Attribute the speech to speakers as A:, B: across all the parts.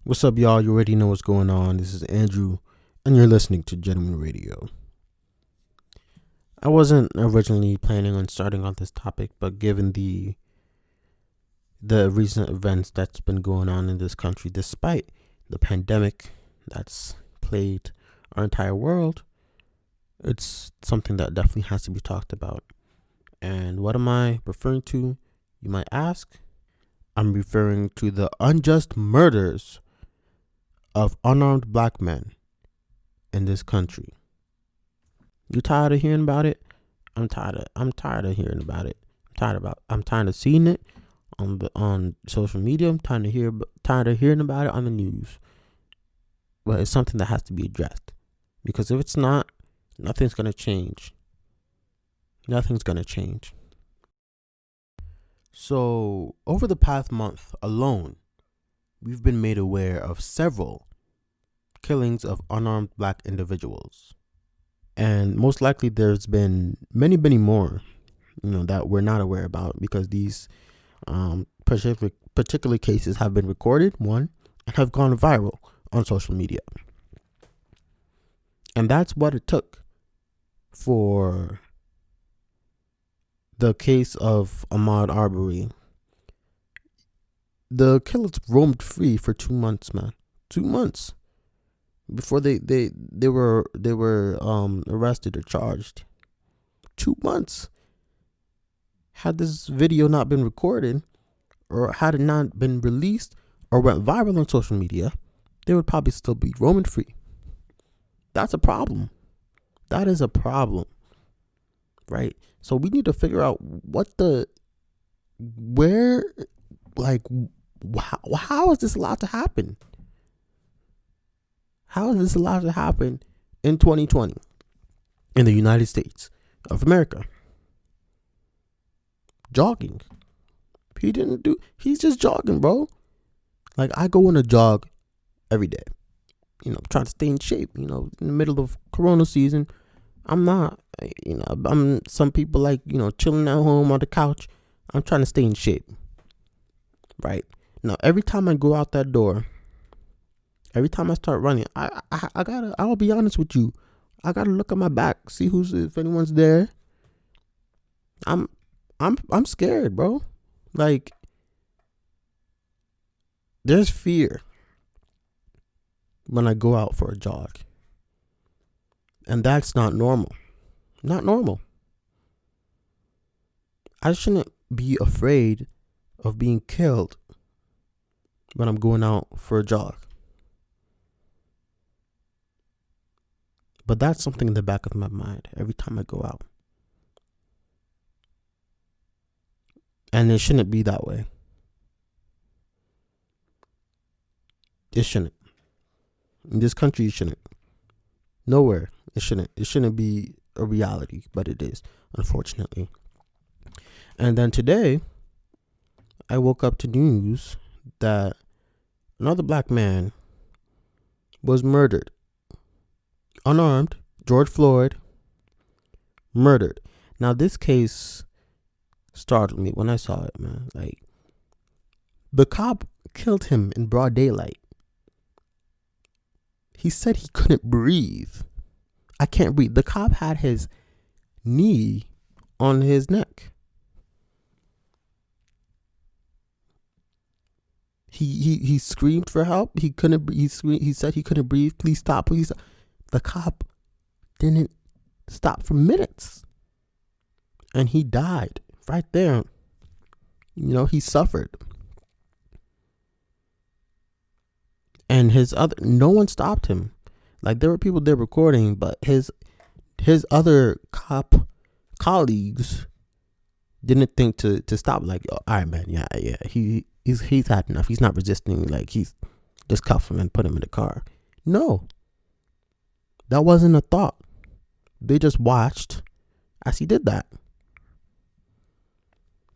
A: What's up, y'all? You already know what's going on. This is Andrew, and you're listening to Gentleman Radio. I wasn't originally planning on starting on this topic, but given the recent events that's been going on in this country, despite the pandemic that's plagued our entire world, it's something that definitely has to be talked about. And what am I referring to, you might ask? I'm referring to the unjust murders of unarmed black men in this country. You tired of hearing about it? I'm tired of hearing about it. I'm tired of seeing it on social media. I'm tired of hearing about it on the news. But it's something that has to be addressed, because if it's not, nothing's gonna change. Nothing's gonna change. So over the past month alone, we've been made aware of several killings of unarmed black individuals. And most likely there's been many more, that we're not aware about, because these particular cases have been recorded, and have gone viral on social media. And that's what it took for the case of Ahmaud Arbery. The killers roamed free for 2 months, man. 2 months before they were arrested or charged. 2 months. Had this video not been recorded, or had it not been released or went viral on social media, they would probably still be roaming free. That's a problem. That is a problem, right? So we need to figure out how is this allowed to happen? How is this allowed to happen in 2020 in the United States of America? Jogging. He's just jogging, bro. Like, I go on a jog every day, trying to stay in shape, in the middle of Corona season. I'm not, some people like, chilling at home on the couch. I'm trying to stay in shape, right? Now, every time I go out that door, every time I start running, I'll be honest with you, I gotta look at my back, see if anyone's there. I'm scared, bro. Like, there's fear when I go out for a jog. And that's not normal. Not normal. I shouldn't be afraid of being killed when I'm going out for a jog. But that's something in the back of my mind every time I go out. And it shouldn't be that way. It shouldn't. In this country, it shouldn't. Nowhere. It shouldn't. It shouldn't be a reality, but it is, unfortunately. And then today, I woke up to news that another black man was murdered. Unarmed. George Floyd. Murdered. Now, this case startled me when I saw it, man. Like, the cop killed him in broad daylight. He said he couldn't breathe. I can't breathe. The cop had his knee on his neck. He screamed for help. He couldn't. He said he couldn't breathe. Please stop. Please stop. The cop didn't stop for minutes, and he died right there. He suffered. And no one stopped him. Like, there were people there recording, but his other cop colleagues didn't think to stop. Like, all right, man, yeah, he's had enough. He's not resisting. Like, he's just cuff him and put him in the car. No, that wasn't a thought. They just watched as he did that.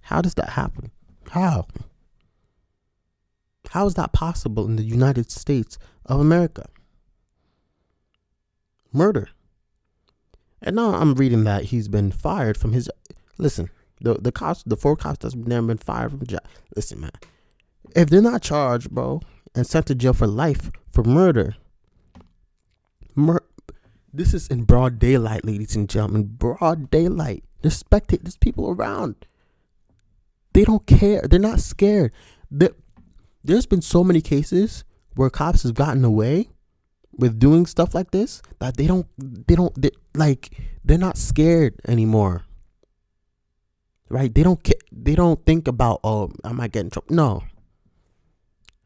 A: How does that happen? How is that possible in the United States of America? Murder. And now I'm reading that he's been fired from his. Listen, the cops, the 4 cops that's never been fired from job. Listen, man, if they're not charged, bro, and sent to jail for life for murder. This is in broad daylight, ladies and gentlemen. Broad daylight. There's people around. They don't care. They're not scared. There's been so many cases where cops have gotten away with doing stuff like this that they're not scared anymore. Right? They don't think about, oh, I might get in trouble. No.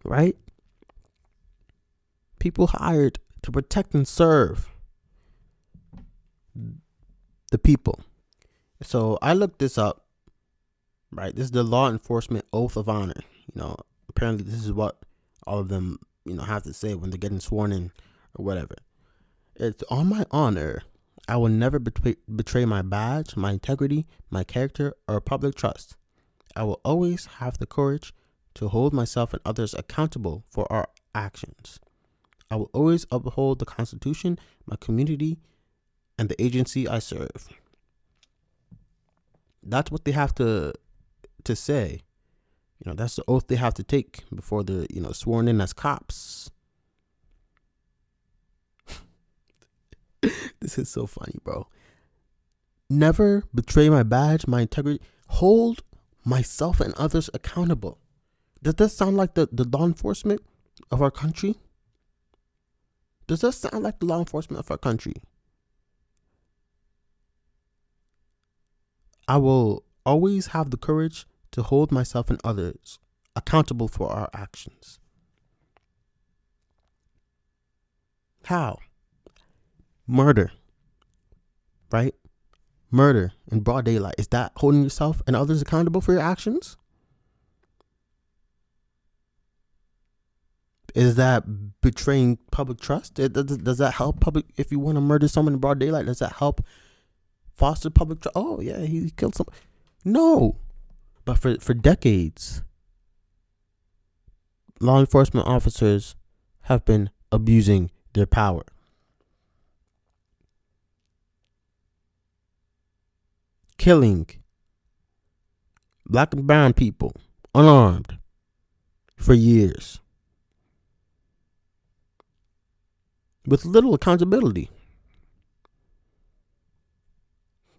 A: Right? People hired to protect and serve the people. So I looked this up. Right? This is the law enforcement oath of honor. Apparently this is what all of them, have to say when they're getting sworn in or whatever. It's on my honor. I will never betray my badge, my integrity, my character, or public trust. I will always have the courage to hold myself and others accountable for our actions. I will always uphold the Constitution, my community, and the agency I serve. That's what they have to say. That's the oath they have to take before they're, sworn in as cops. This is so funny, bro. Never betray my badge, my integrity, hold myself and others accountable. Does that sound like the law enforcement of our country? Does that sound like the law enforcement of our country? I will always have the courage to hold myself and others accountable for our actions. How? Murder. Right? Murder in broad daylight. Is that holding yourself and others accountable for your actions? Is that betraying public trust? Does that help public? If you want to murder someone in broad daylight, does that help foster public trust? Oh yeah, he killed someone. No. But for decades, law enforcement officers have been abusing their power. Killing black and brown people unarmed for years with little accountability.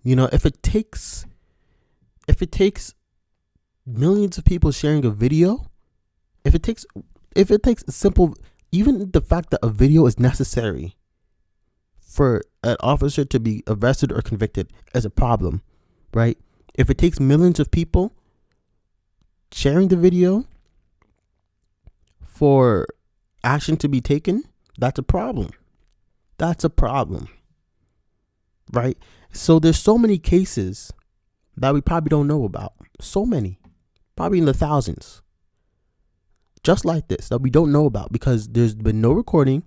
A: If it takes millions of people sharing a video, if it takes a simple, even the fact that a video is necessary for an officer to be arrested or convicted is a problem, right? If it takes millions of people sharing the video for action to be taken, that's a problem. That's a problem, right? So there's so many cases that we probably don't know about. So many, probably in the thousands, just like this, that we don't know about because there's been no recording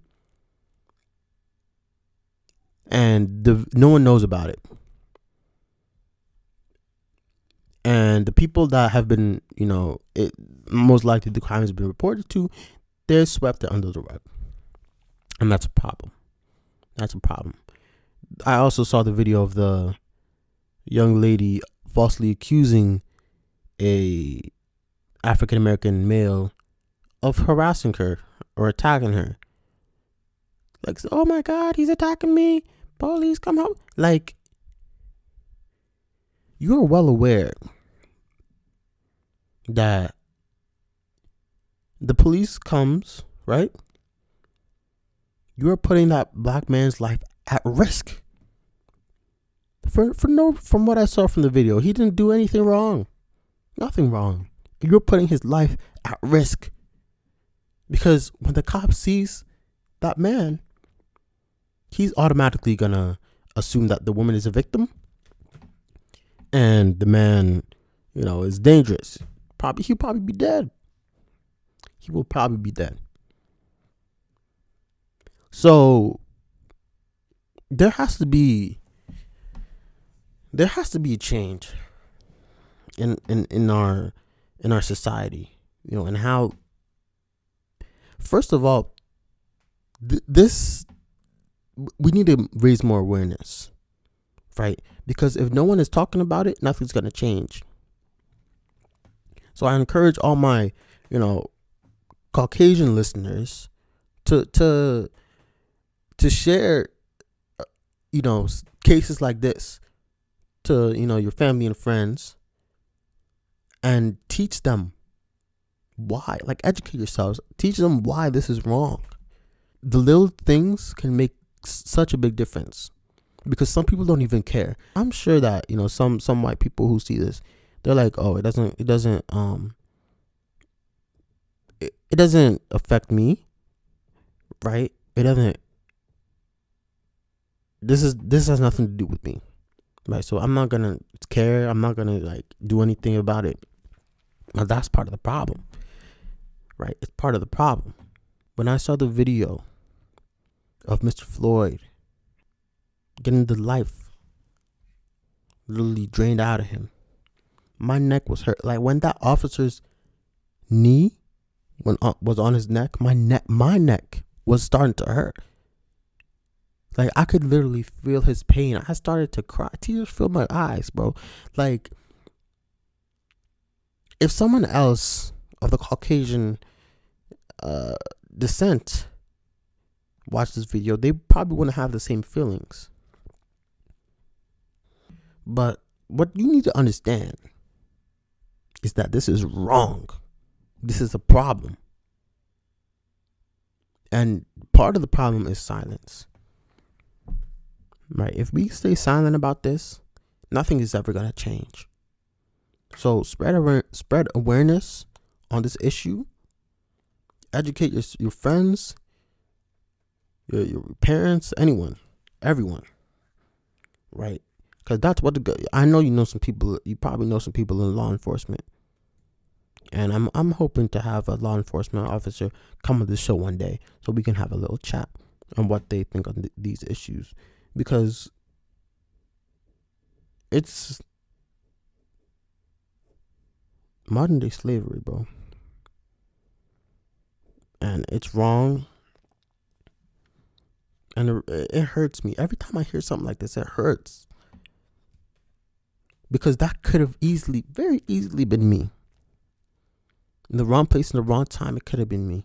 A: and no one knows about it. And the people that have been, most likely the crime has been reported to, they're swept under the rug. And that's a problem. That's a problem. I also saw the video of the young lady falsely accusing a African American male of harassing her or attacking her. Like, oh my God, he's attacking me. Police, come help. Like, you are well aware that the police comes, right? You are putting that black man's life at risk. From what I saw from the video, he didn't do anything wrong. Nothing wrong. You're putting his life at risk. Because when the cop sees that man, he's automatically gonna assume that the woman is a victim. And the man, is dangerous. He'll probably be dead. He will probably be dead. So there has to be a change in our society, and how, first of all, we need to raise more awareness, right? Because if no one is talking about it, nothing's going to change. So I encourage all my, Caucasian listeners to share, cases like this to, your family and friends, and teach them why. Like, educate yourselves. Teach them why this is wrong. The little things can make such a big difference, because some people don't even care. I'm sure that, some white people who see this, they're like, oh, it doesn't affect me, right? This has nothing to do with me, right? So I'm not gonna care. I'm not gonna like do anything about it. Now that's part of the problem, right? It's part of the problem. When I saw the video of Mr. Floyd getting the life literally drained out of him, my neck was hurt. Like, when that officer's knee was on his neck, my neck was starting to hurt. Like, I could literally feel his pain. I started to cry. Tears filled my eyes, bro. Like, if someone else of the Caucasian descent watched this video, they probably wouldn't have the same feelings. But what you need to understand is that this is wrong. This is a problem. And part of the problem is silence. Right? If we stay silent about this, nothing is ever going to change. So spread awareness on this issue. Educate your friends, your parents, everyone. Right? Because that's what I know. You probably know some people in law enforcement. And I'm hoping to have a law enforcement officer come on the show one day so we can have a little chat on what they think on these issues. Because it's modern day slavery, bro. And it's wrong. And it hurts me. Every time I hear something like this, it hurts. Because that could have very easily been me. In the wrong place, in the wrong time, it could have been me.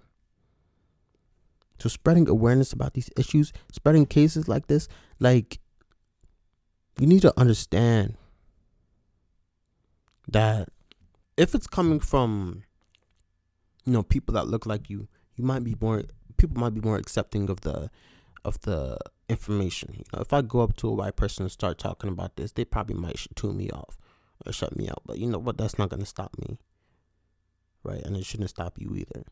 A: So spreading awareness about these issues, spreading cases like this, like, you need to understand that if it's coming from, people that look like you, people might be more accepting of the information. If I go up to a white person and start talking about this, they probably might tune me off or shut me out. But you know what? That's not going to stop me. Right? And it shouldn't stop you either.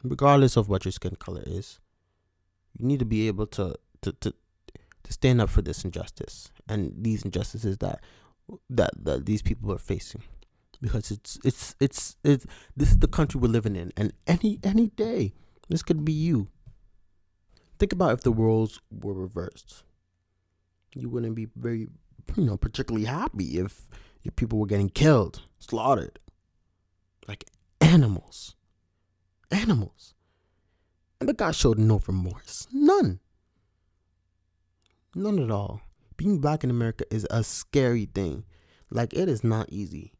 A: Regardless of what your skin color is, you need to be able to stand up for this injustice and these injustices that these people are facing, because this is the country we're living in, and any day this could be you. Think about if the roles were reversed. You wouldn't be very, particularly happy if your people were getting killed, slaughtered, like animals. And the guy showed no remorse. None at all. Being black in America is a scary thing. Like, it is not easy.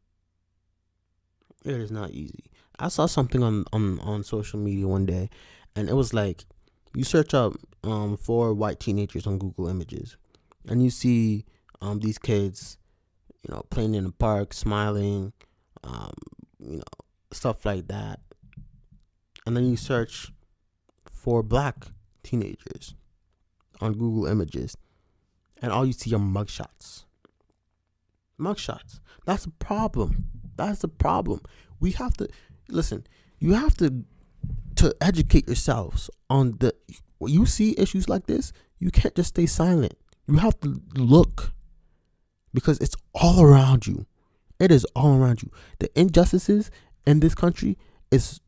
A: It is not easy. I saw something on social media one day, and it was like, you search up 4 white teenagers on Google Images, and you see these kids, playing in the park, smiling, stuff like that. And then you search 4 black teenagers on Google Images, and all you see are mugshots. That's a problem. We have to listen. You have to educate yourselves on when you see issues like this. You can't just stay silent. You have to look, because it's all around you. It is all around you. The injustices in this country is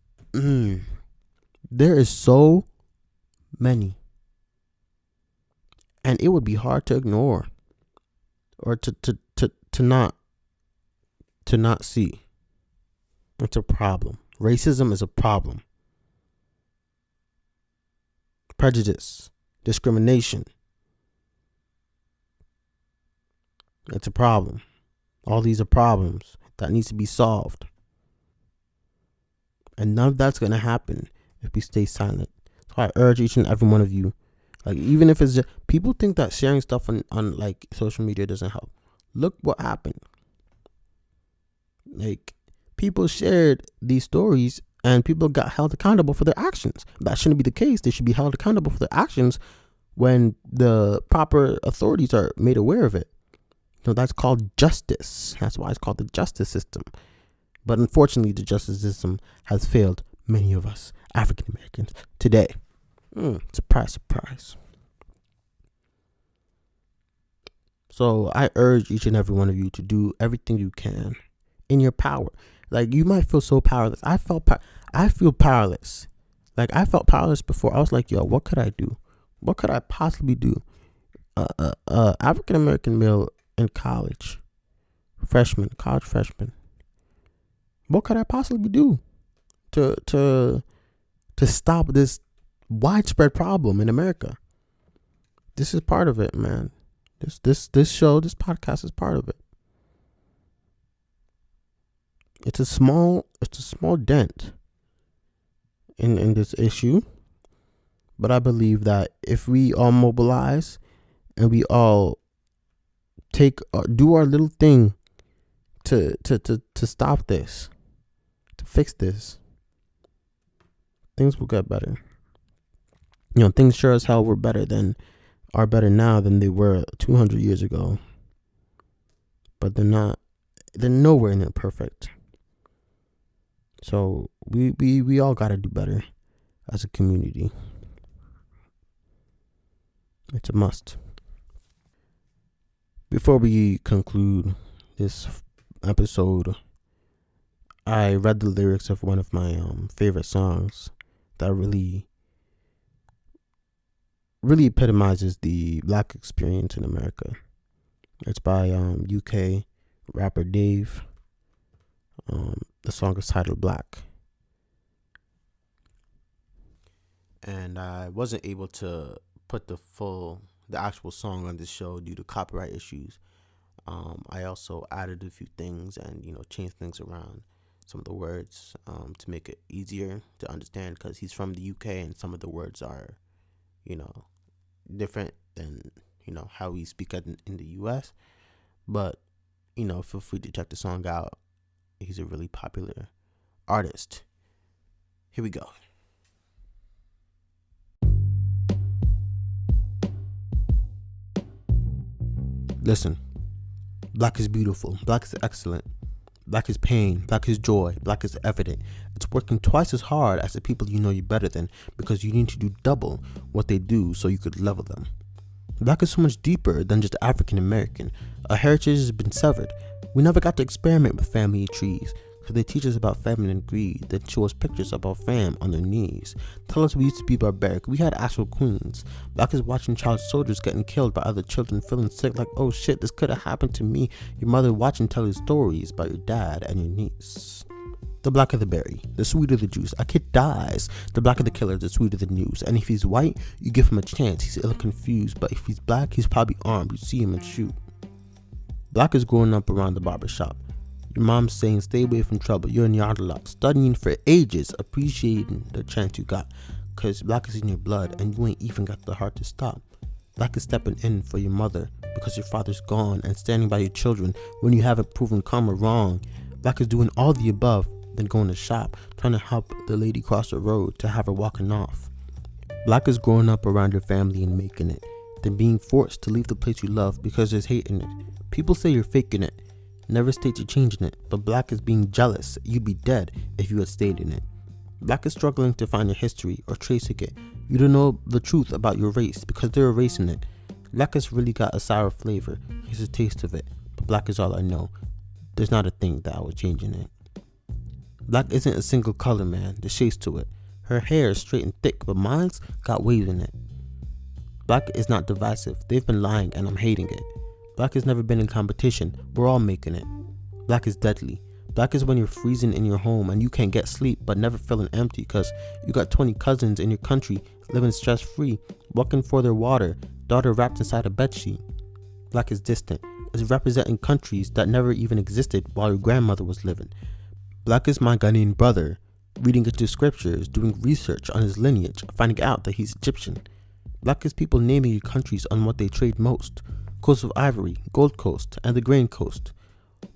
A: there is so many, and it would be hard to ignore or to not see. It's a problem. Racism is a problem. Prejudice, discrimination, it's a problem. All these are problems that needs to be solved. And none of that's going to happen if we stay silent. So I urge each and every one of you, like, even if it's just, people think that sharing stuff on like social media doesn't help. Look what happened. Like, people shared these stories and people got held accountable for their actions. That shouldn't be the case. They should be held accountable for their actions when the proper authorities are made aware of it. So that's called justice. That's why it's called the justice system. But unfortunately, the justice system has failed many of us African Americans today. Surprise, surprise. So I urge each and every one of you to do everything you can in your power. Like, you might feel so powerless. I feel powerless. Like, I felt powerless before. I was like, yo, what could I do? What could I possibly do? African American male in college freshman. What could I possibly do to stop this widespread problem in America? This is part of it, man. This show, this podcast is part of it. It's a small dent in this issue, but I believe that if we all mobilize and we all do our little thing to stop this, to fix this, things will get better. Things sure as hell are better now than they were 200 years ago. But they're nowhere near perfect. So we all got to do better as a community. It's a must. Before we conclude this episode, I read the lyrics of one of my favorite songs that really epitomizes the Black experience in America. It's by UK rapper Dave. The song is titled Black. And I wasn't able to put the actual song on this show due to copyright issues. I also added a few things and changed things around, some of the words, to make it easier to understand, because he's from the UK and some of the words are different than how we speak in the US. But feel free to check the song out. He's a really popular artist. Here we go. Listen. Black is beautiful. Black is excellent. Black is pain. Black is joy. Black is evident. It's working twice as hard as the people you better than, because you need to do double what they do so you could level them. Black is so much deeper than just African American. Our heritage has been severed. We never got to experiment with family trees, because they teach us about feminine greed, then show us pictures of our fam on their knees. Tell us we used to be barbaric. We had actual queens. Black is watching child soldiers getting killed by other children, feeling sick like, oh shit, this could have happened to me. Your mother watching tell you stories about your dad and your niece. The blacker the berry, the sweeter the juice. A kid dies. The blacker the killer, the sweeter the news. And if he's white, you give him a chance. He's ill confused. But if he's black, he's probably armed. You see him and shoot. Black is growing up around the barber shop. Your mom's saying stay away from trouble. You're in yard a lot, studying for ages, appreciating the chance you got. Cause black is in your blood and you ain't even got the heart to stop. Black is stepping in for your mother because your father's gone, and standing by your children when you haven't proven karma wrong. Black is doing all the above, then going to shop, trying to help the lady cross the road to have her walking off. Black is growing up around your family and making it, then being forced to leave the place you love because there's hate in it. People say you're faking it, never state you're changing it, but black is being jealous. You'd be dead if you had stayed in it. Black is struggling to find your history or tracing it. You don't know the truth about your race because they're erasing it. Black has really got a sour flavor. Here's a taste of it, but black is all I know. There's not a thing that I would change in it. Black isn't a single color, man. There's shades to it. Her hair is straight and thick, but mine's got waves in it. Black is not divisive. They've been lying and I'm hating it. Black has never been in competition. We're all making it. Black is deadly. Black is when you're freezing in your home and you can't get sleep but never feeling empty because you got 20 cousins in your country living stress-free, walking for their water, daughter wrapped inside a bedsheet. Black is distant. It's representing countries that never even existed while your grandmother was living. Black is my Ghanaian brother reading into scriptures, doing research on his lineage, finding out that he's Egyptian. Black is people naming countries on what they trade most: Coast of Ivory, Gold Coast, and the Grain Coast.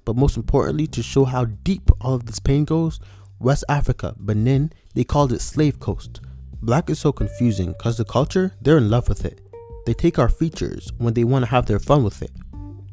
A: But most importantly, to show how deep all of this pain goes, West Africa, Benin, they called it Slave Coast. Black is so confusing because the culture, they're in love with it. They take our features when they want to have their fun with it.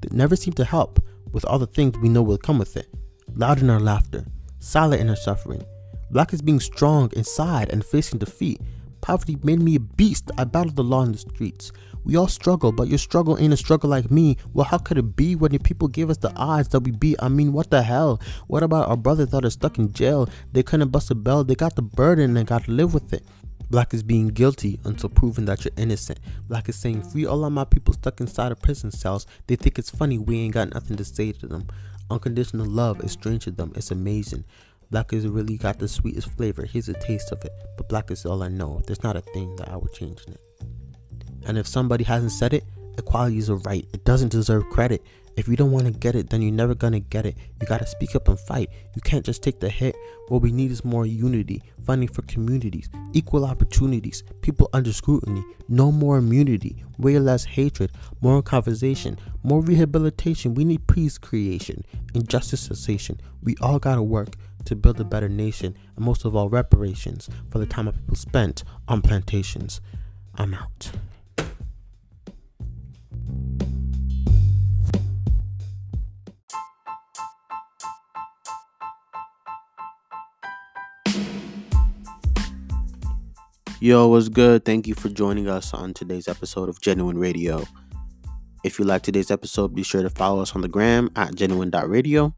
A: They never seem to help with all the things we know will come with it. Loud in our laughter, silent in our suffering. Black is being strong inside and facing defeat. Poverty made me a beast. I battled the law in the streets. We all struggle, but your struggle ain't a struggle like me. Well, how could it be when the people gave us the odds that we beat? I mean, what the hell? What about our brothers that are stuck in jail? They couldn't bust a bell. They got the burden and got to live with it. Black is being guilty until proven that you're innocent. Black is saying, free all of my people stuck inside of prison cells. They think it's funny we ain't got nothing to say to them. Unconditional love is strange to them. It's amazing. Black is really got the sweetest flavor. Here's a taste of it. But black is all I know. There's not a thing that I would change in it. And if somebody hasn't said it, equality is a right. It doesn't deserve credit. If you don't want to get it, then you're never gonna get it. You gotta speak up and fight. You can't just take the hit. What we need is more unity, funding for communities, equal opportunities, people under scrutiny, no more immunity, way less hatred, more conversation, more rehabilitation. We need peace creation, injustice cessation. We all gotta work to build a better nation, and most of all, reparations for the time our people spent on plantations. I'm out. Yo, what's good? Thank you for joining us on today's episode of Genuine Radio. If you like today's episode, be sure to follow us on the gram at genuine.radio.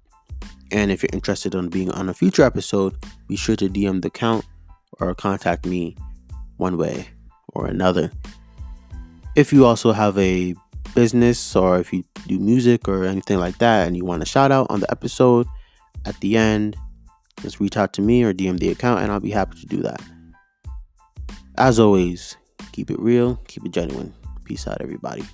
A: And if you're interested in being on a future episode, be sure to DM the account or contact me one way or another. If you also have a business or if you do music or anything like that and you want a shout out on the episode at the end, just reach out to me or DM the account and I'll be happy to do that. As always, keep it real, keep it genuine. Peace out, everybody.